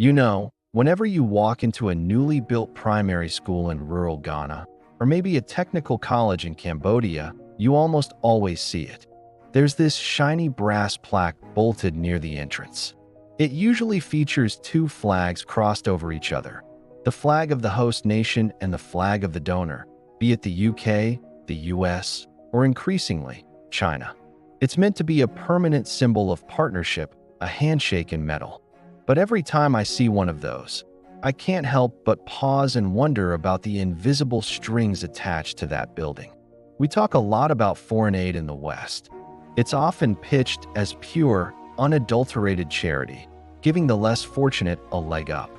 You know, whenever you walk into a newly built primary school in rural Ghana, or maybe a technical college in Cambodia, you almost always see it. There's this shiny brass plaque bolted near the entrance. It usually features two flags crossed over each other, the flag of the host nation and the flag of the donor, be it the UK, the US, or increasingly, China. It's meant to be a permanent symbol of partnership, a handshake in metal. But every time I see one of those, I can't help but pause and wonder about the invisible strings attached to that building. We talk a lot about foreign aid in the West. It's often pitched as pure, unadulterated charity, giving the less fortunate a leg up.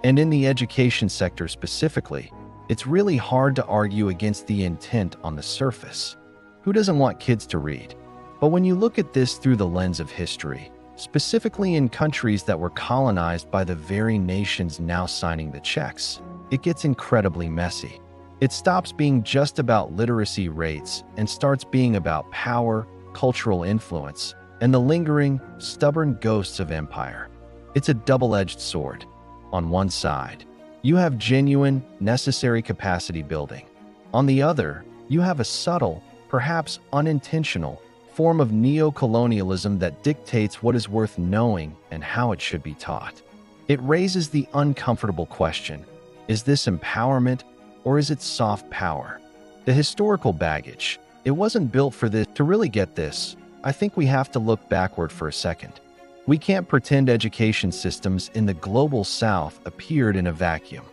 And in the education sector specifically, it's really hard to argue against the intent on the surface. Who doesn't want kids to read? But when you look at this through the lens of history, specifically in countries that were colonized by the very nations now signing the checks, it gets incredibly messy. It stops being just about literacy rates and starts being about power, cultural influence, and the lingering, stubborn ghosts of empire. It's a double-edged sword. On one side, you have genuine, necessary capacity building. On the other, you have a subtle, perhaps unintentional, form of neo-colonialism that dictates what is worth knowing and how it should be taught. It raises the uncomfortable question, is this empowerment or is it soft power? The historical baggage, it wasn't built for this. To really get this, I think we have to look backward for a second. We can't pretend education systems in the global south appeared in a vacuum.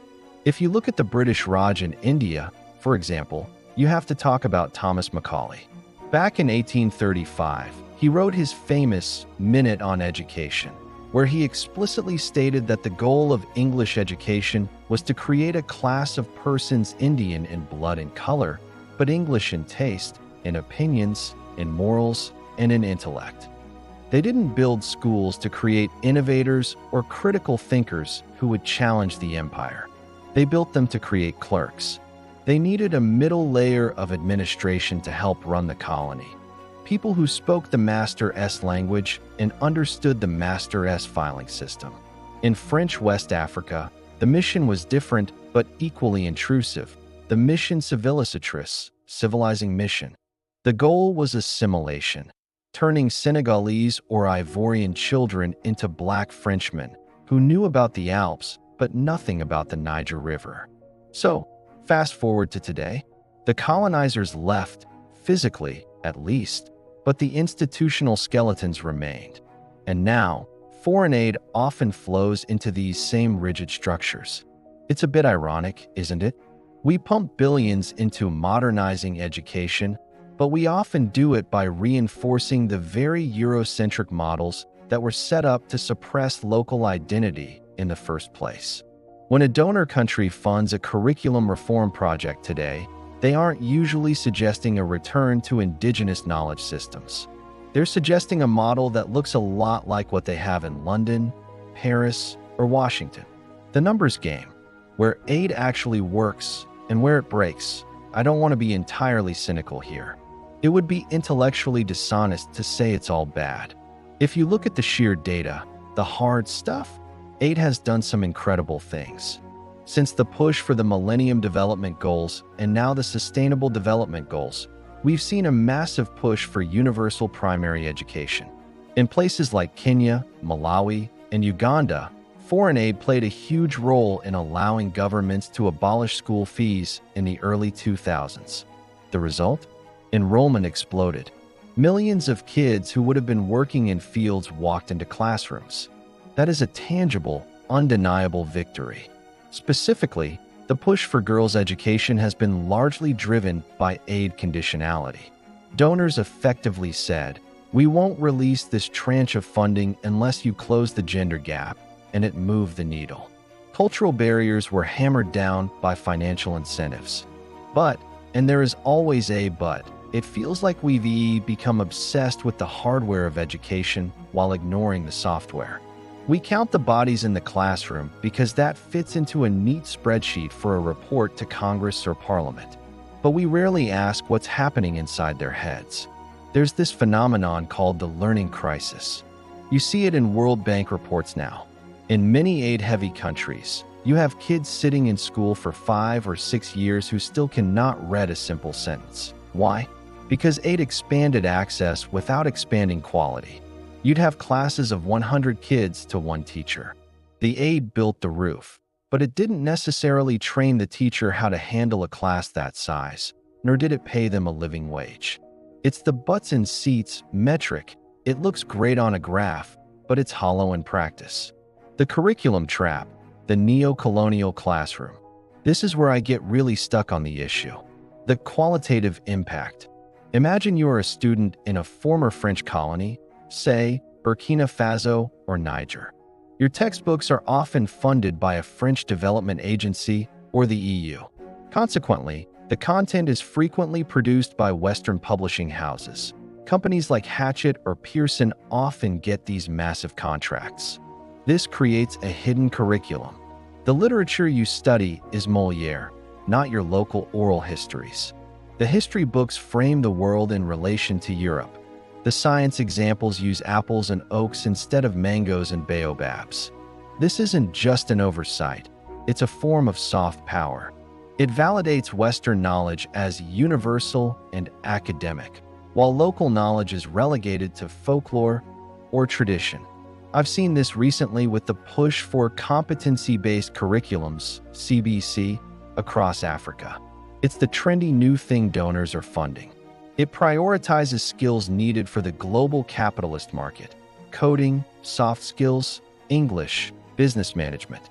If you look at the British Raj in India, for example, you have to talk about Thomas Macaulay. Back in 1835, he wrote his famous Minute on Education, where he explicitly stated that the goal of English education was to create a class of persons Indian in blood and color, but English in taste, in opinions, in morals, and in intellect. They didn't build schools to create innovators or critical thinkers who would challenge the empire. They built them to create clerks. They needed a middle layer of administration to help run the colony. People who spoke the Master S language and understood the Master S filing system. In French West Africa, the mission was different but equally intrusive. The mission civilisatrice, civilizing mission. The goal was assimilation, turning Senegalese or Ivorian children into black Frenchmen who knew about the Alps but nothing about the Niger River. So, fast forward to today, the colonizers left, physically at least, but the institutional skeletons remained. And now, foreign aid often flows into these same rigid structures. It's a bit ironic, isn't it? We pump billions into modernizing education, but we often do it by reinforcing the very Eurocentric models that were set up to suppress local identity in the first place. When a donor country funds a curriculum reform project today, they aren't usually suggesting a return to indigenous knowledge systems. They're suggesting a model that looks a lot like what they have in London, Paris, or Washington. The numbers game, where aid actually works and where it breaks. I don't want to be entirely cynical here. It would be intellectually dishonest to say it's all bad. If you look at the sheer data, the hard stuff, aid has done some incredible things. Since the push for the Millennium Development Goals and now the Sustainable Development Goals, we've seen a massive push for universal primary education. In places like Kenya, Malawi, and Uganda, foreign aid played a huge role in allowing governments to abolish school fees in the early 2000s. The result? Enrollment exploded. Millions of kids who would have been working in fields walked into classrooms. That is a tangible, undeniable victory. Specifically, the push for girls' education has been largely driven by aid conditionality. Donors effectively said, "We won't release this tranche of funding unless you close the gender gap," and it moved the needle. Cultural barriers were hammered down by financial incentives. But, and there is always a but, it feels like we've become obsessed with the hardware of education while ignoring the software. We count the bodies in the classroom because that fits into a neat spreadsheet for a report to Congress or Parliament. But we rarely ask what's happening inside their heads. There's this phenomenon called the learning crisis. You see it in World Bank reports now. In many aid-heavy countries, you have kids sitting in school for 5 or 6 years who still cannot read a simple sentence. Why? Because aid expanded access without expanding quality. You'd have classes of 100 kids to one teacher. The aid built the roof, but it didn't necessarily train the teacher how to handle a class that size, nor did it pay them a living wage. It's the butts in seats metric. It looks great on a graph, but it's hollow in practice. The curriculum trap, the neo-colonial classroom. This is where I get really stuck on the issue. The qualitative impact. Imagine you are a student in a former French colony, say Burkina Faso or Niger. Your textbooks are often funded by a French development agency or the EU. Consequently, the content is frequently produced by Western publishing houses. Companies like Hachette or Pearson often get these massive contracts. This creates a hidden curriculum. The literature you study is Molière, not your local oral histories. The history books frame the world in relation to Europe. The science examples use apples and oaks instead of mangoes and baobabs. This isn't just an oversight, it's a form of soft power. It validates Western knowledge as universal and academic, while local knowledge is relegated to folklore or tradition. I've seen this recently with the push for competency-based curriculums, CBC, across Africa. It's the trendy new thing donors are funding. It prioritizes skills needed for the global capitalist market: coding, soft skills, English, business management.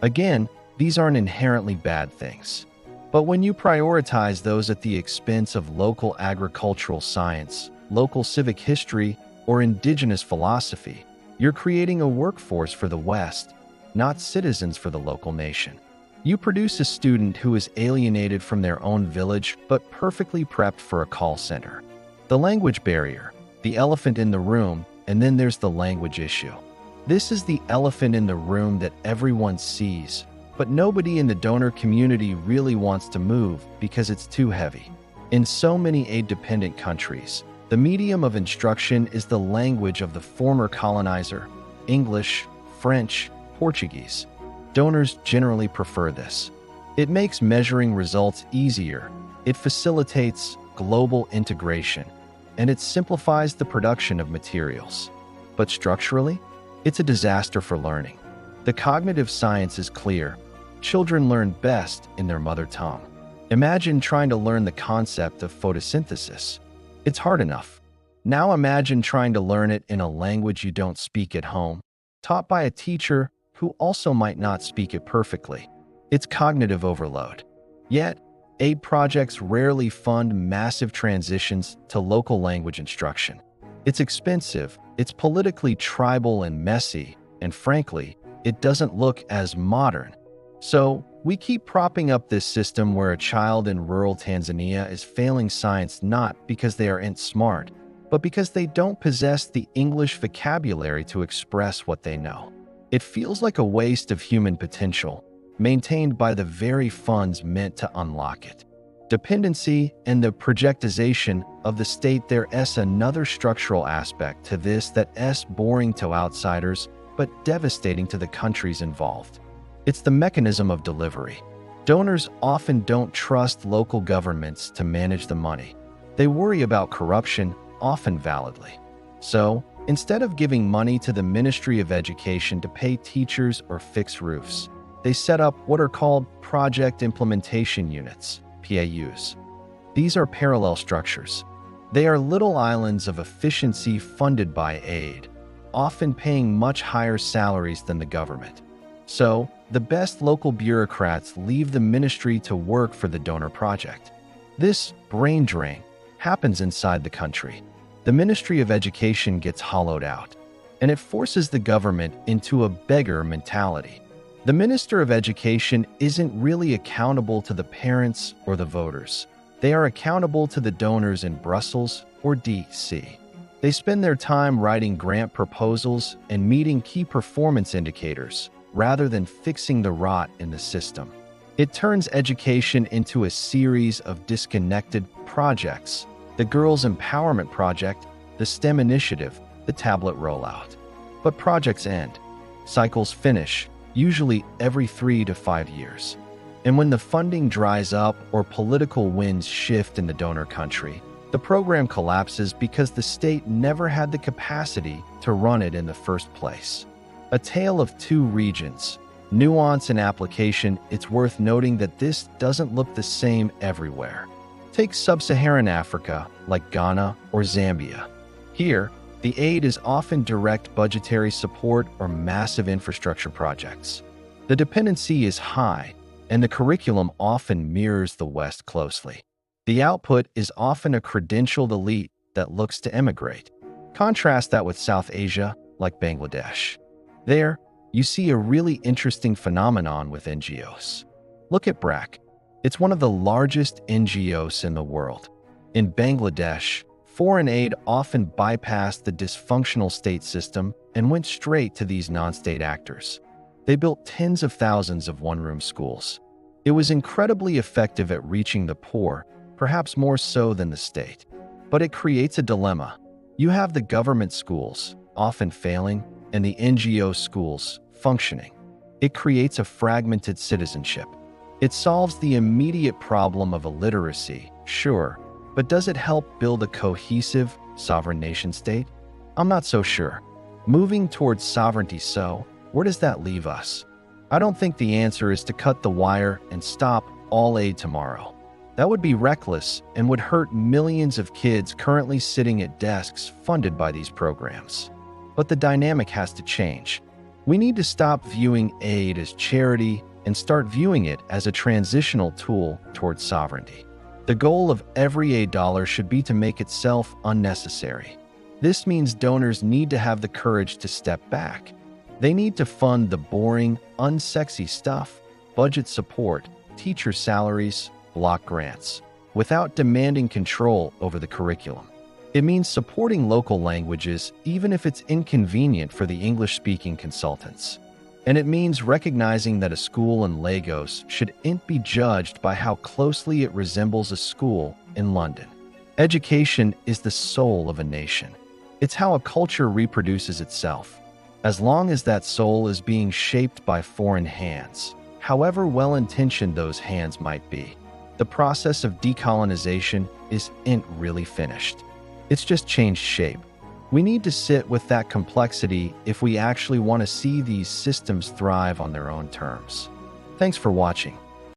Again, these aren't inherently bad things. But when you prioritize those at the expense of local agricultural science, local civic history, or indigenous philosophy, you're creating a workforce for the West, not citizens for the local nation. You produce a student who is alienated from their own village but perfectly prepped for a call center. The language barrier, the elephant in the room, and then there's the language issue. This is the elephant in the room that everyone sees, but nobody in the donor community really wants to move because it's too heavy. In so many aid-dependent countries, the medium of instruction is the language of the former colonizer: English, French, Portuguese. Donors generally prefer this. It makes measuring results easier, it facilitates global integration, and it simplifies the production of materials. But structurally, it's a disaster for learning. The cognitive science is clear. Children learn best in their mother tongue. Imagine trying to learn the concept of photosynthesis. It's hard enough. Now imagine trying to learn it in a language you don't speak at home, taught by a teacher who also might not speak it perfectly. It's cognitive overload. Yet, aid projects rarely fund massive transitions to local language instruction. It's expensive, it's politically tribal and messy, and frankly, it doesn't look as modern. So, we keep propping up this system where a child in rural Tanzania is failing science not because they aren't smart, but because they don't possess the English vocabulary to express what they know. It feels like a waste of human potential, maintained by the very funds meant to unlock it. Dependency and the projectization of the state. There's another structural aspect to this that's boring to outsiders, but devastating to the countries involved. It's the mechanism of delivery. Donors often don't trust local governments to manage the money. They worry about corruption, often validly. So, instead of giving money to the Ministry of Education to pay teachers or fix roofs, they set up what are called Project Implementation Units, PAUs. These are parallel structures. They are little islands of efficiency funded by aid, often paying much higher salaries than the government. So, the best local bureaucrats leave the ministry to work for the donor project. This brain drain happens inside the country. The Ministry of Education gets hollowed out, and it forces the government into a beggar mentality. The Minister of Education isn't really accountable to the parents or the voters. They are accountable to the donors in Brussels or DC. They spend their time writing grant proposals and meeting key performance indicators, rather than fixing the rot in the system. It turns education into a series of disconnected projects: the Girls' Empowerment Project, the STEM Initiative, the tablet rollout. But projects end. cycles finish, usually every 3 to 5 years. And when the funding dries up or political winds shift in the donor country, the program collapses because the state never had the capacity to run it in the first place. A tale of two regions. Nuance and application, it's worth noting that this doesn't look the same everywhere. Take sub-Saharan Africa, like Ghana or Zambia. Here, the aid is often direct budgetary support or massive infrastructure projects. The dependency is high, and the curriculum often mirrors the West closely. The output is often a credentialed elite that looks to emigrate. Contrast that with South Asia, like Bangladesh. There, you see a really interesting phenomenon with NGOs. Look at BRAC. It's one of the largest NGOs in the world. In Bangladesh, foreign aid often bypassed the dysfunctional state system and went straight to these non-state actors. They built tens of thousands of one-room schools. It was incredibly effective at reaching the poor, perhaps more so than the state. But it creates a dilemma. You have the government schools, often failing, and the NGO schools, functioning. It creates a fragmented citizenship. It solves the immediate problem of illiteracy, sure, but does it help build a cohesive, sovereign nation-state? I'm not so sure. Moving towards sovereignty, so, where does that leave us? I don't think the answer is to cut the wire and stop all aid tomorrow. That would be reckless and would hurt millions of kids currently sitting at desks funded by these programs. But the dynamic has to change. We need to stop viewing aid as charity and start viewing it as a transitional tool towards sovereignty. The goal of every aid dollar should be to make itself unnecessary. This means donors need to have the courage to step back. They need to fund the boring, unsexy stuff, budget support, teacher salaries, block grants, without demanding control over the curriculum. It means supporting local languages even if it's inconvenient for the English-speaking consultants. And it means recognizing that a school in Lagos shouldn't be judged by how closely it resembles a school in London. Education is the soul of a nation. It's how a culture reproduces itself. As long as that soul is being shaped by foreign hands, however well-intentioned those hands might be, the process of decolonization isn't really finished. It's just changed shape. We need to sit with that complexity if we actually want to see these systems thrive on their own terms. Thanks for watching.